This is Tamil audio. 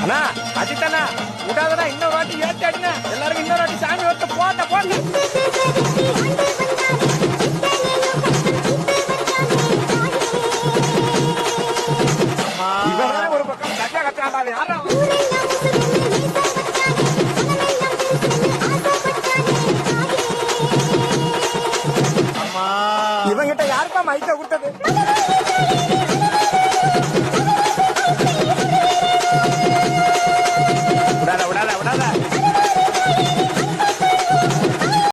அண்ணா அஜித்தண்ணா விடாதடா, இன்னொரு வாட்டி ஏத்தி அடினா எல்லாருக்கும் இன்னொரு வாட்டி சாமி ஒருத்த போட்ட போட்டு. இவன் ஒரு பக்கம் கச்சா கச்சாண்டா யாரா இவங்கிட்ட யாருப்பா மைக்க கொடுத்தது?